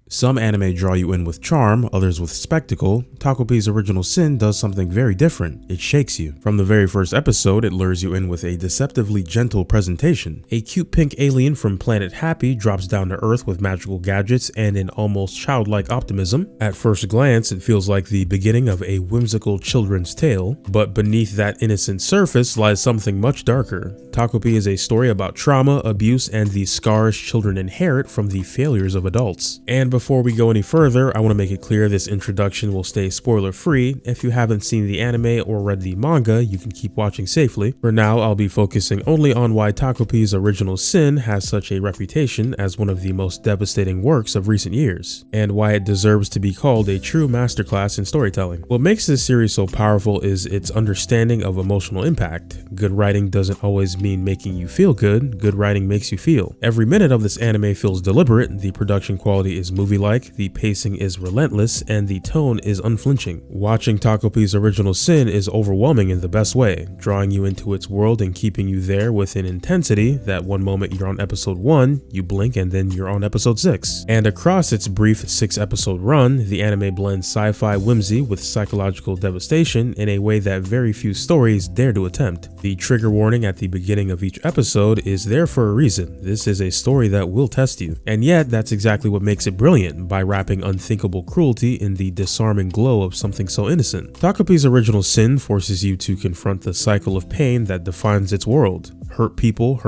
Some anime draw you in with charm, others with spectacle. Takopi's Original Sin does something very different. It shakes you. From the very first episode, it lures you in with a deceptively gentle presentation. A cute pink alien from planet Happy drops down to Earth with magical gadgets and an almost childlike optimism. At first glance, it feels like the beginning of a whimsical children's tale, but beneath that innocent surface lies something much darker. Takopi is a story about trauma, abuse, and the scars children inherit from the failures of adults. And before we go any further, I want to make it clear this introduction will stay spoiler free. If you haven't seen the anime or read the manga, you can keep watching safely. For now, I'll be focusing only on why Takopi's Original Sin has such a reputation as one of the most devastating works of recent years, and why it deserves to be called a true masterclass in storytelling. What makes this series so powerful is its understanding of emotional impact. Good writing doesn't always mean making you feel good. Good writing makes you feel. Every minute of this anime feels deliberate. The production quality is movie-like, the pacing is relentless, and the tone is unflinching. Watching Takopi's Original Sin is overwhelming in the best way, drawing you into its world and keeping you there with an intensity that one moment you're on episode 1, you blink and then you're on episode 6. And across its brief 6-episode run, the anime blends sci-fi whimsy with psychological devastation in a way that very few stories dare to attempt. The trigger warning at the beginning of each episode is there for a reason. This is a story that will test you. And yet, that's exactly what makes it brilliant, by wrapping unthinkable cruelty in the disarming glow of something so innocent. Takopi's Original Sin forces you to confront the cycle of pain that defines its world. Hurt people,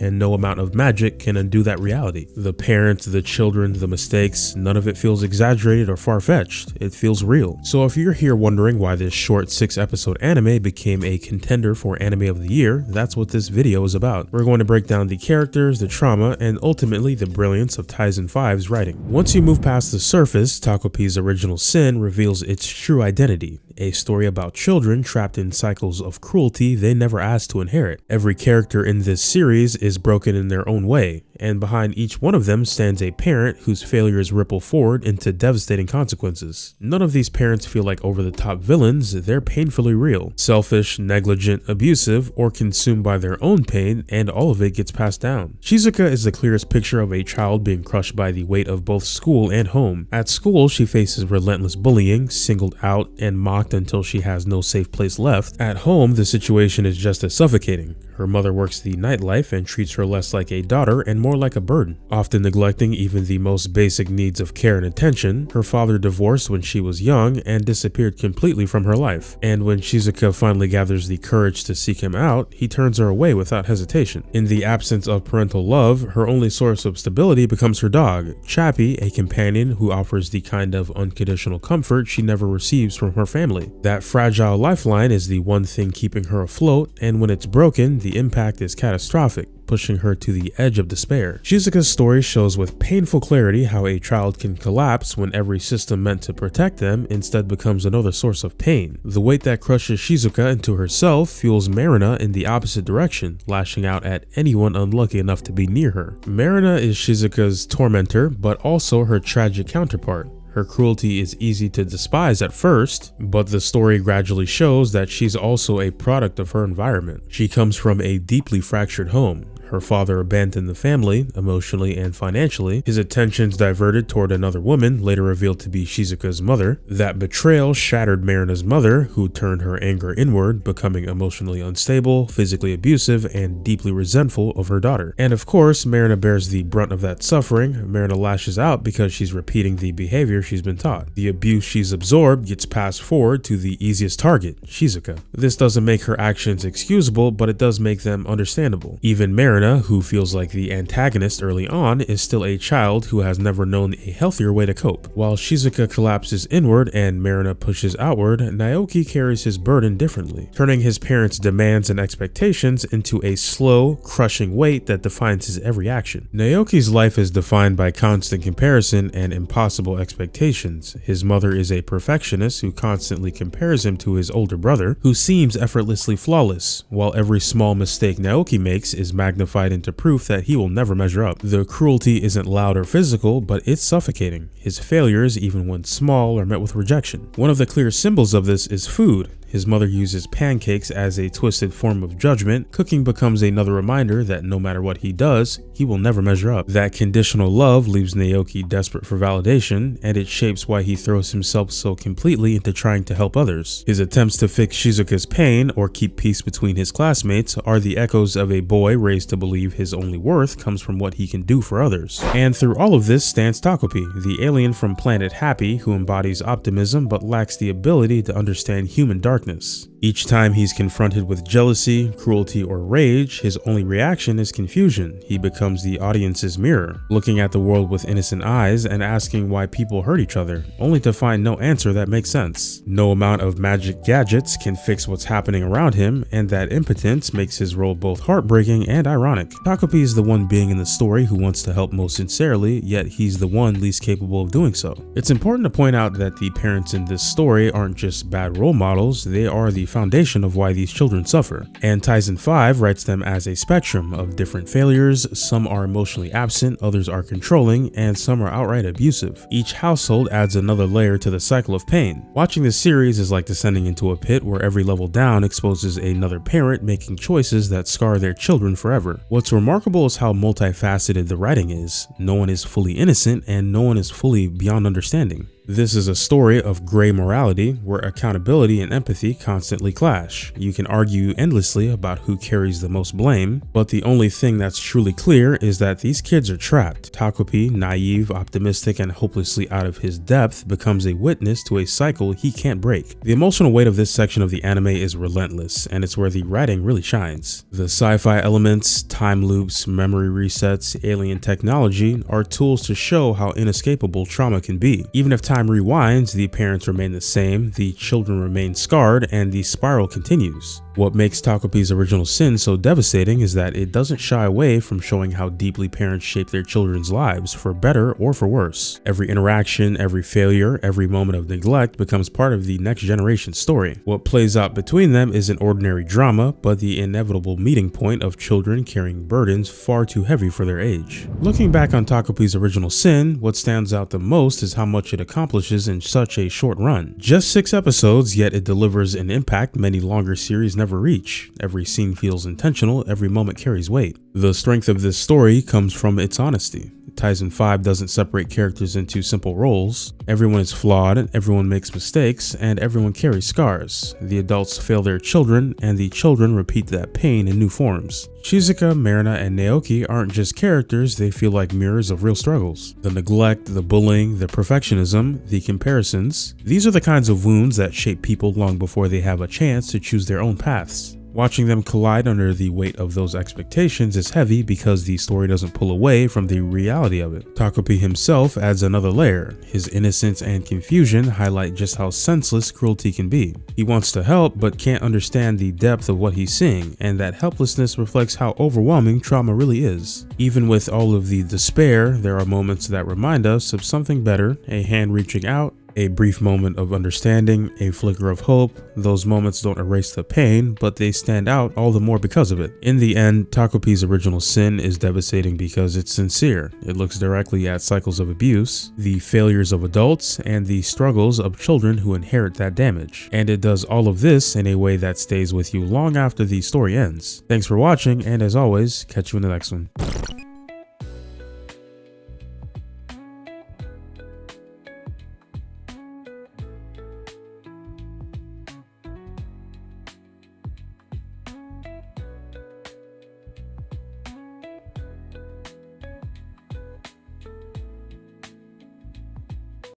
and no amount of magic can undo that reality. The parents, the children, the mistakes, none of it feels exaggerated or far-fetched. It feels real. So if you're here wondering why this short 6-episode anime became a contender for Anime of the Year, that's what this video is about. We're going to break down the characters, the trauma, and ultimately the brilliance of Tyson 5's writing. Once you move past the surface, Takopi's Original Sin reveals its true identity. A story about children trapped in cycles of cruelty they never asked to inherit. Every character in this series is broken in their own way, and behind each one of them stands a parent whose failures ripple forward into devastating consequences. None of these parents feel like over-the-top villains, they're painfully real. Selfish, negligent, abusive, or consumed by their own pain, and all of it gets passed down. Shizuka is the clearest picture of a child being crushed by the weight of both school and home. At school, she faces relentless bullying, singled out, and mocked until she has no safe place left. At home, the situation is just as suffocating. Her mother works the nightlife and treats her less like a daughter and more like a burden, often neglecting even the most basic needs of care and attention. Her father divorced when she was young and disappeared completely from her life. And when Shizuka finally gathers the courage to seek him out, he turns her away without hesitation. In the absence of parental love, her only source of stability becomes her dog, Chappie, a companion who offers the kind of unconditional comfort she never receives from her family. That fragile lifeline is the one thing keeping her afloat, and when it's broken, the impact is catastrophic, pushing her to the edge of despair. Shizuka's story shows with painful clarity how a child can collapse when every system meant to protect them instead becomes another source of pain. The weight that crushes Shizuka into herself fuels Marina in the opposite direction, lashing out at anyone unlucky enough to be near her. Marina is Shizuka's tormentor, but also her tragic counterpart. Her cruelty is easy to despise at first, but the story gradually shows that she's also a product of her environment. She comes from a deeply fractured home. Her father abandoned the family, emotionally and financially. His attentions diverted toward another woman, later revealed to be Shizuka's mother. That betrayal shattered Marina's mother, who turned her anger inward, becoming emotionally unstable, physically abusive, and deeply resentful of her daughter. And of course, Marina bears the brunt of that suffering. Marina lashes out because she's repeating the behavior she's been taught. The abuse she's absorbed gets passed forward to the easiest target, Shizuka. This doesn't make her actions excusable, but it does make them understandable. Even Marina, who feels like the antagonist early on, is still a child who has never known a healthier way to cope. While Shizuka collapses inward and Marina pushes outward, Naoki carries his burden differently, turning his parents' demands and expectations into a slow, crushing weight that defines his every action. Naoki's life is defined by constant comparison and impossible expectations. His mother is a perfectionist who constantly compares him to his older brother, who seems effortlessly flawless, while every small mistake Naoki makes is magnified into proof that he will never measure up. The cruelty isn't loud or physical, but it's suffocating. His failures, even when small, are met with rejection. One of the clear symbols of this is food. His mother uses pancakes as a twisted form of judgment. Cooking becomes another reminder that no matter what he does, he will never measure up. That conditional love leaves Naoki desperate for validation, and it shapes why he throws himself so completely into trying to help others. His attempts to fix Shizuka's pain or keep peace between his classmates are the echoes of a boy raised to believe his only worth comes from what he can do for others. And through all of this stands Takopi, the alien from planet Happy who embodies optimism but lacks the ability to understand human darkness. Each time he's confronted with jealousy, cruelty, or rage, his only reaction is confusion. He becomes the audience's mirror, looking at the world with innocent eyes and asking why people hurt each other, only to find no answer that makes sense. No amount of magic gadgets can fix what's happening around him, and that impotence makes his role both heartbreaking and ironic. Takopi is the one being in the story who wants to help most sincerely, yet he's the one least capable of doing so. It's important to point out that the parents in this story aren't just bad role models, they are the foundation of why these children suffer. And Taisen 5 writes them as a spectrum of different failures. Some are emotionally absent, others are controlling, and some are outright abusive. Each household adds another layer to the cycle of pain. Watching this series is like descending into a pit where every level down exposes another parent making choices that scar their children forever. What's remarkable is how multifaceted the writing is. No one is fully innocent and no one is fully beyond understanding. This is a story of gray morality where accountability and empathy constantly clash. You can argue endlessly about who carries the most blame, but the only thing that's truly clear is that these kids are trapped. Takopi, naive, optimistic, and hopelessly out of his depth, becomes a witness to a cycle he can't break. The emotional weight of this section of the anime is relentless, and it's where the writing really shines. The sci-fi elements, time loops, memory resets, alien technology are tools to show how inescapable trauma can be. Even if time rewinds, the parents remain the same, the children remain scarred, and the spiral continues. What makes Takopi's Original Sin so devastating is that it doesn't shy away from showing how deeply parents shape their children's lives, for better or for worse. Every interaction, every failure, every moment of neglect becomes part of the next generation's story. What plays out between them isn't ordinary drama, but the inevitable meeting point of children carrying burdens far too heavy for their age. Looking back on Takopi's Original Sin, what stands out the most is how much it accomplishes in such a short run. Just 6 episodes, yet it delivers an impact many longer series never reach. Every scene feels intentional, every moment carries weight. The strength of this story comes from its honesty. Taisen 5 doesn't separate characters into simple roles. Everyone is flawed, everyone makes mistakes, and everyone carries scars. The adults fail their children, and the children repeat that pain in new forms. Shizuka, Marina, and Naoki aren't just characters, they feel like mirrors of real struggles. The neglect, the bullying, the perfectionism, the comparisons, these are the kinds of wounds that shape people long before they have a chance to choose their own paths. Watching them collide under the weight of those expectations is heavy because the story doesn't pull away from the reality of it. Takopi himself adds another layer. His innocence and confusion highlight just how senseless cruelty can be. He wants to help but can't understand the depth of what he's seeing, and that helplessness reflects how overwhelming trauma really is. Even with all of the despair, there are moments that remind us of something better, a hand reaching out, a brief moment of understanding, a flicker of hope. Those moments don't erase the pain, but they stand out all the more because of it. In the end, Takopi's Original Sin is devastating because it's sincere. It looks directly at cycles of abuse, the failures of adults, and the struggles of children who inherit that damage. And it does all of this in a way that stays with you long after the story ends. Thanks for watching, and as always, catch you in the next one.